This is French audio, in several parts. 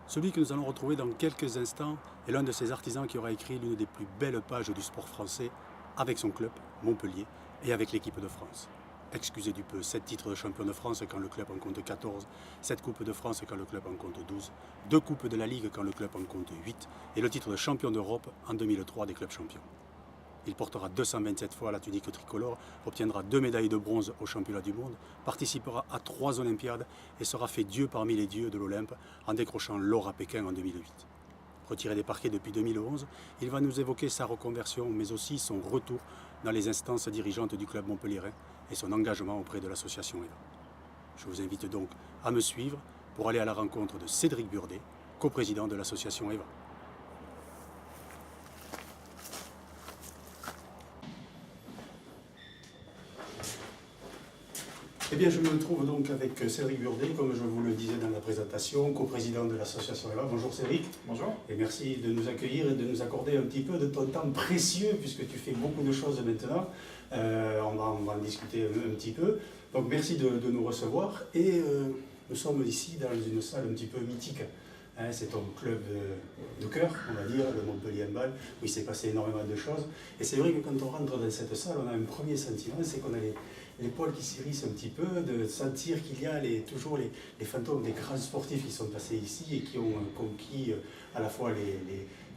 Celui que nous allons retrouver dans quelques instants est l'un de ces artisans qui aura écrit l'une des plus belles pages du sport français avec son club, Montpellier, et avec l'équipe de France. Excusez du peu, 7 titres de champion de France quand le club en compte 14, 7 coupes de France quand le club en compte 12, 2 coupes de la Ligue quand le club en compte 8, et le titre de champion d'Europe en 2003 des clubs champions. Il portera 227 fois la tunique tricolore, obtiendra 2 médailles de bronze au championnat du monde, participera à 3 Olympiades et sera fait Dieu parmi les dieux de l'Olympe en décrochant l'or à Pékin en 2008. Retiré des parquets depuis 2011, il va nous évoquer sa reconversion, mais aussi son retour dans les instances dirigeantes du club montpelliérain et son engagement auprès de l'association EVA. Je vous invite donc à me suivre pour aller à la rencontre de Cédric Burdet, coprésident de l'association EVA. Eh bien, je me trouve donc avec Cédric Burdet, comme je vous le disais dans la présentation, coprésident de l'association EVA. Bonjour Cédric. Bonjour. Et merci de nous accueillir et de nous accorder un petit peu de ton temps précieux, puisque tu fais beaucoup de choses maintenant. On va en discuter un petit peu. Donc merci de nous recevoir. Et nous sommes ici dans une salle un petit peu mythique. C'est ton club de cœur, on va dire, le Montpellier Handball, où il s'est passé énormément de choses. Et c'est vrai que quand on rentre dans cette salle, on a un premier sentiment, c'est qu'on a les poils qui s'hérissent un petit peu, de sentir qu'il y a toujours les fantômes des grands sportifs qui sont passés ici et qui ont conquis à la fois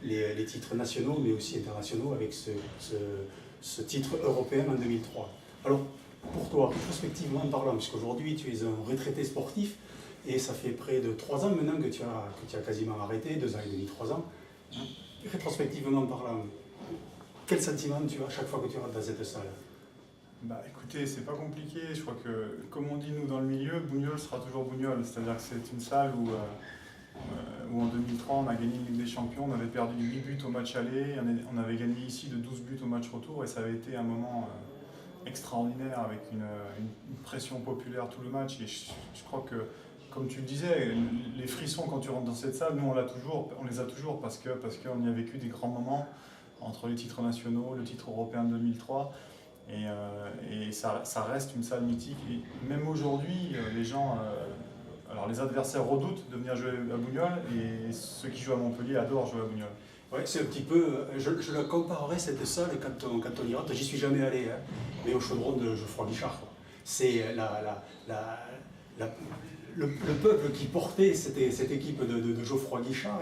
les titres nationaux, mais aussi internationaux, avec ce titre européen en 2003. Alors, pour toi, prospectivement parlant, puisqu'aujourd'hui tu es un retraité sportif, et ça fait près de 3 ans maintenant que tu as quasiment arrêté, 2 ans et demi, 3 ans. Rétrospectivement parlant, quel sentiment tu as chaque fois que tu rentres dans cette salle? Écoutez, c'est pas compliqué. Je crois que, comme on dit nous dans le milieu, Bougnols sera toujours Bougnols. C'est-à-dire que c'est une salle où en 2003 on a gagné une Ligue des Champions, on avait perdu 8 buts au match aller, on avait gagné ici de 12 buts au match retour, et ça avait été un moment extraordinaire avec une pression populaire tout le match. Et je crois que, comme tu le disais, les frissons quand tu rentres dans cette salle, nous on les a toujours parce qu'on y a vécu des grands moments entre les titres nationaux, le titre européen de 2003, et ça reste une salle mythique. Et même aujourd'hui, les gens, alors les adversaires redoutent de venir jouer à Bougnols, et ceux qui jouent à Montpellier adorent jouer à Bougnols. Ouais, c'est un petit peu, je la comparerais cette salle quand on y rentre, j'y suis jamais allé, hein, mais au chaudron de Geoffroy Guichard. C'est le peuple qui portait cette équipe de Geoffroy Guichard,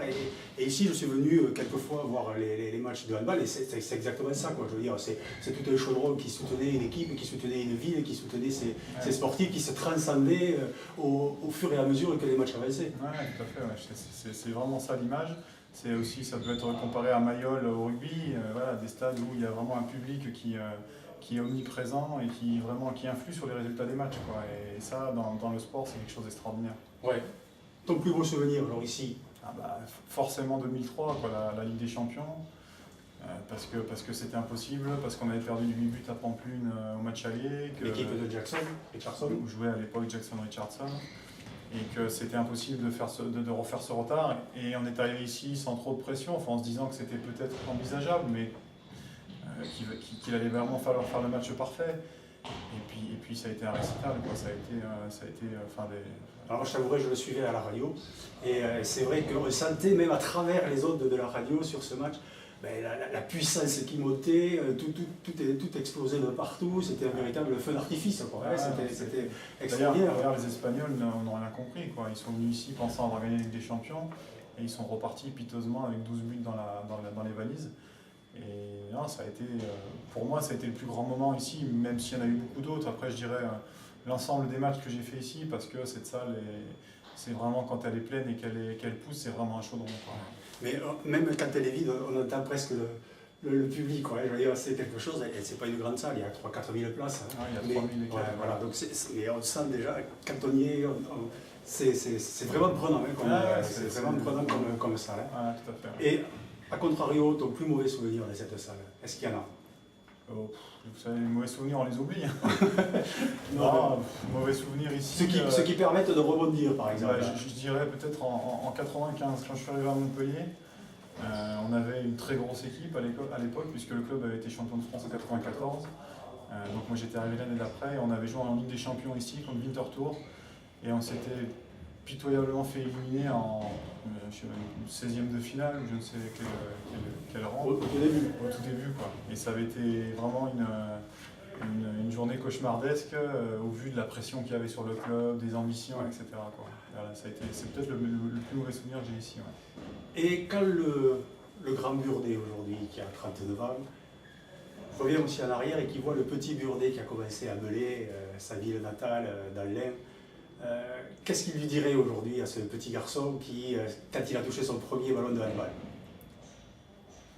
et ici je suis venu quelquefois voir les matchs de handball, et c'est exactement ça, quoi. Je veux dire, c'est tout un chaudron qui soutenait une équipe, qui soutenait une ville, qui soutenait ses sportifs, qui se transcendaient au fur et à mesure que les matchs avançaient. Oui, tout à fait, ouais. C'est vraiment ça l'image. C'est aussi, ça peut être comparé à Mayol au rugby, voilà, des stades où il y a vraiment un public qui est omniprésent et qui influe sur les résultats des matchs, quoi. Et ça, dans le sport, c'est quelque chose d'extraordinaire. Ouais. Ton plus beau souvenir, alors ici? Forcément 2003, quoi, la Ligue des Champions, parce que c'était impossible, parce qu'on avait perdu 8 buts à Pamplune au match aller. L'équipe de Richardson, où jouait à l'époque Jackson-Richardson. Et que c'était impossible de refaire ce retard. Et on est arrivé ici sans trop de pression, enfin, en se disant que c'était peut-être envisageable, mais qu'il allait vraiment falloir faire le match parfait. Et puis ça a été un récital, quoi. Ça a été Alors je t'avouerai, je le suivais à la radio, et c'est vrai qu'on sentait même à travers les ondes de la radio sur ce match, la puissance qui montait, tout explosait de partout, c'était un véritable feu d'artifice, quoi. C'était extraordinaire. D'ailleurs, les Espagnols n'ont rien compris, quoi. Ils sont venus ici pensant avoir gagné la Ligue des Champions, et ils sont repartis piteusement avec 12 buts dans les valises. Et non, pour moi, ça a été le plus grand moment ici, même s'il y en a eu beaucoup d'autres. Après, je dirais l'ensemble des matchs que j'ai fait ici, parce que cette salle, c'est vraiment, quand elle est pleine et qu'elle pousse, c'est vraiment un chaudron, quoi. Mais même quand elle est vide, on entend presque le public, quoi. Je veux dire, c'est quelque chose, et c'est pas une grande salle, il y a 3 000 places. Ah, il y a 3 000 et quelques. Ouais, voilà, donc mais on sent déjà, quand on y est, c'est vraiment prenant, hein, c'est vraiment prenant comme salle. Hein. Ah, tout à fait. Et à contrario, ton plus mauvais souvenir de cette salle, est-ce qu'il y en a? Vous savez, les mauvais souvenirs, on les oublie. Non, mauvais souvenirs ici. Ceux qui permettent de rebondir, par exemple. Je dirais peut-être en 95, quand je suis arrivé à Montpellier, on avait une très grosse équipe à l'époque, puisque le club avait été champion de France en 94. Donc moi j'étais arrivé l'année d'après, et on avait joué en Ligue des Champions ici contre Winterthur, et on s'était pitoyablement fait éliminer en 16e de finale, ou je ne sais quel rang. Au tout début. Au tout début, quoi. Et ça avait été vraiment une journée cauchemardesque au vu de la pression qu'il y avait sur le club, des ambitions, etc. Quoi. Voilà, c'est peut-être le plus mauvais souvenir que j'ai ici. Ouais. Et quand le grand Burdet aujourd'hui, qui a 39 ans, revient aussi en arrière et qui voit le petit Burdet qui a commencé à Melay, sa ville natale, dans l'Ain, qu'est-ce qu'il lui dirait aujourd'hui à ce petit garçon qui, quand il a touché son premier ballon de handball?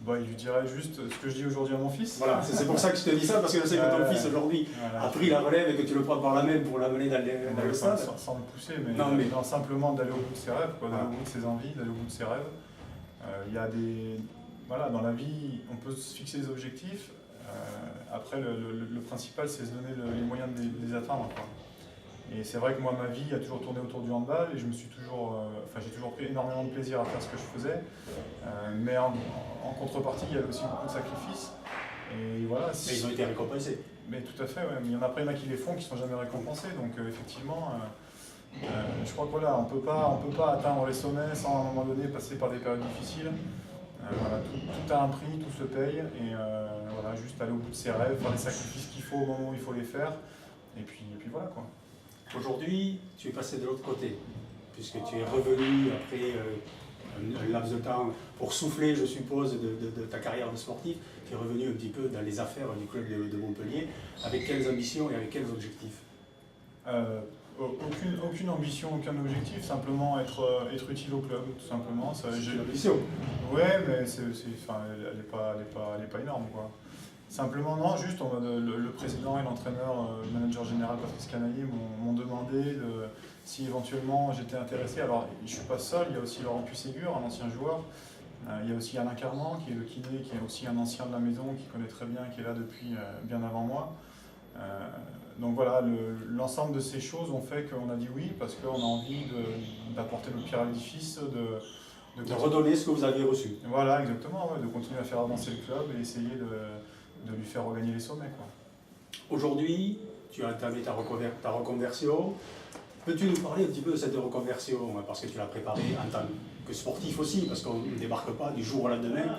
Bah, il lui dirait juste ce que je dis aujourd'hui à mon fils. Voilà, c'est pour ça que je te dis ça, parce que je sais que ton fils aujourd'hui a pris la relève et que tu le prends par la main pour l'amener dans le stade. Sans le pousser, mais, simplement d'aller au bout de ses rêves, d'aller au bout de ses envies, d'aller au bout de ses rêves. Il y a des... Voilà, dans la vie, on peut se fixer des objectifs. Après, le principal, c'est se donner les moyens de les atteindre, quoi. Et c'est vrai que moi, ma vie a toujours tourné autour du handball et j'ai toujours pris énormément de plaisir à faire ce que je faisais. Mais en contrepartie, il y avait aussi beaucoup de sacrifices. Et voilà. Mais ils ont été récompensés. Mais tout à fait, ouais. Mais il y en a après, qui les font, qui ne sont jamais récompensés. Donc effectivement, je crois que voilà, on peut pas atteindre les sommets sans à un moment donné passer par des périodes difficiles. Voilà, tout a un prix, tout se paye. Et voilà, juste aller au bout de ses rêves, faire les sacrifices qu'il faut au moment où il faut les faire. Et puis voilà, quoi. Aujourd'hui, tu es passé de l'autre côté, puisque tu es revenu après un laps de temps pour souffler, je suppose, de ta carrière de sportif. Tu es revenu un petit peu dans les affaires du club de Montpellier. Avec quelles ambitions et avec quels objectifs? Aucune ambition, aucun objectif, simplement être utile au club, tout simplement. C'est une ambition. Ouais, mais elle n'est pas énorme, quoi. Simplement, non, juste le président et l'entraîneur, le manager général Patrice Canaillé m'ont demandé si éventuellement j'étais intéressé. Alors, je ne suis pas seul, il y a aussi Laurent Puisségur, un ancien joueur. Il y a aussi Alain Carman, qui est le kiné, qui est aussi un ancien de la maison, qui connaît très bien, qui est là depuis bien avant moi. Donc voilà, l'ensemble de ces choses ont fait qu'on a dit oui, parce qu'on a envie d'apporter notre pierre à l'édifice, de redonner ce que vous aviez reçu. Voilà, exactement, ouais, de continuer à faire avancer le club et essayer de lui faire regagner les sommets, quoi. Aujourd'hui, tu as entamé ta reconversion. Peux-tu nous parler un petit peu de cette reconversion, parce que tu l'as préparée en tant que sportif aussi, parce qu'on ne débarque pas du jour au lendemain,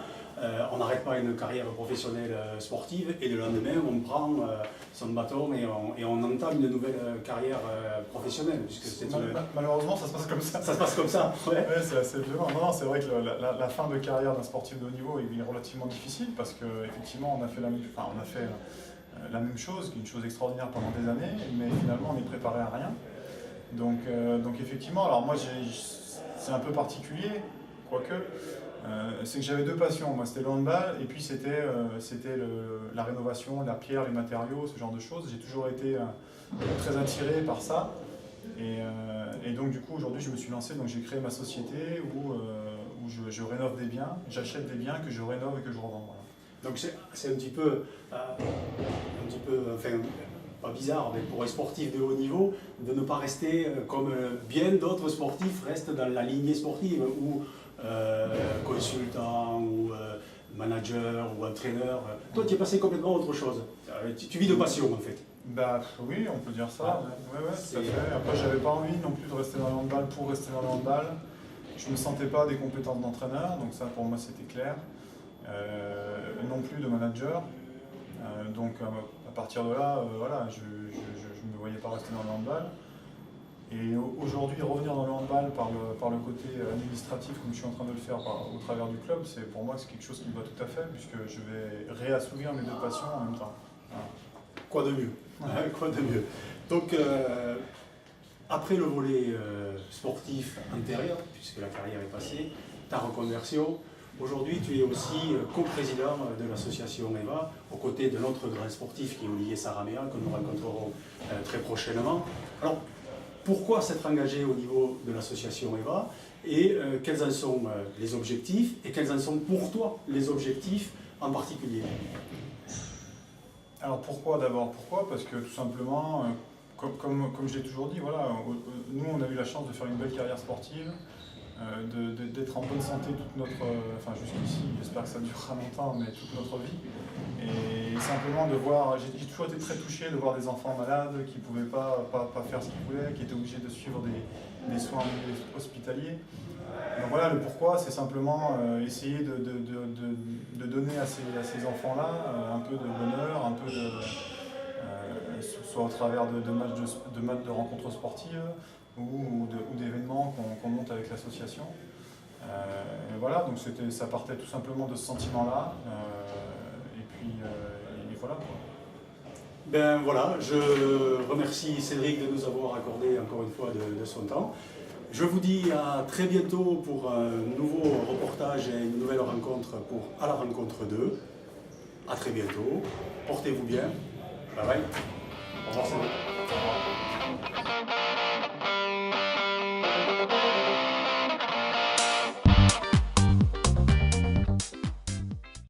on n'arrête pas une carrière professionnelle sportive et le lendemain on prend son bâton et on entame une nouvelle carrière professionnelle. Puisque malheureusement, ça se passe comme ça. Ça se passe comme ça, ouais. Ouais, c'est assez violent. Non, c'est vrai que la fin de carrière d'un sportif de haut niveau est relativement difficile parce qu'effectivement, on a fait la même chose, une chose extraordinaire pendant des années, mais finalement, on est préparé à rien. Donc effectivement, alors moi, c'est un peu particulier, quoique. C'est que j'avais deux passions, moi c'était le handball et puis c'était la rénovation, la pierre, les matériaux, ce genre de choses. J'ai toujours été très attiré par ça et donc du coup aujourd'hui je me suis lancé, donc j'ai créé ma société où je rénove des biens, j'achète des biens que je rénove et que je revends. Voilà. Donc c'est un petit peu, enfin pas bizarre, mais pour un sportif de haut niveau, de ne pas rester comme bien d'autres sportifs restent dans la lignée sportive où consultant ou manager ou entraîneur. Toi, tu es passé complètement à autre chose. Tu vis de passion en fait. Bah oui, on peut dire ça. Ouais, tout à fait. Après, j'avais pas envie non plus de rester dans le handball pour rester dans le handball. Je me sentais pas des compétences d'entraîneur, donc ça pour moi c'était clair. Non plus de manager. Donc à partir de là, voilà, je ne me voyais pas rester dans le handball. Et aujourd'hui, revenir dans le handball par le côté administratif, comme je suis en train de le faire au travers du club, pour moi c'est quelque chose qui me va tout à fait, puisque je vais réassouvir mes deux passions en même temps. Voilà. Quoi de mieux, quoi de mieux. Donc, après le volet sportif antérieur, puisque la carrière est passée, ta reconversion, aujourd'hui tu es aussi co-président de l'association EVA, aux côtés de l'autre grand sportif qui est Olivier Saraméan, que nous rencontrerons très prochainement. Alors, pourquoi s'être engagé au niveau de l'association EVA et quels en sont les objectifs et quels en sont pour toi les objectifs en particulier? Alors pourquoi d'abord? Pourquoi? Parce que tout simplement, comme je l'ai toujours dit, voilà, nous on a eu la chance de faire une belle carrière sportive. d'être en bonne santé toute notre, enfin jusqu'ici, j'espère que ça durera longtemps, mais toute notre vie. Et simplement de voir, j'ai toujours été très touché de voir des enfants malades qui ne pouvaient pas faire ce qu'ils voulaient, qui étaient obligés de suivre des soins hospitaliers. Donc voilà, le pourquoi, c'est simplement essayer de donner à ces enfants-là un peu de bonheur, un peu soit au travers de matchs de rencontres sportives ou d'événements qu'on monte avec l'association. Et voilà, donc ça partait tout simplement de ce sentiment-là. Et voilà. Ben voilà, je remercie Cédric de nous avoir accordé encore une fois de son temps. Je vous dis à très bientôt pour un nouveau reportage et une nouvelle rencontre pour À la rencontre 2. À très bientôt. Portez-vous bien. Bye bye. Au revoir Cédric.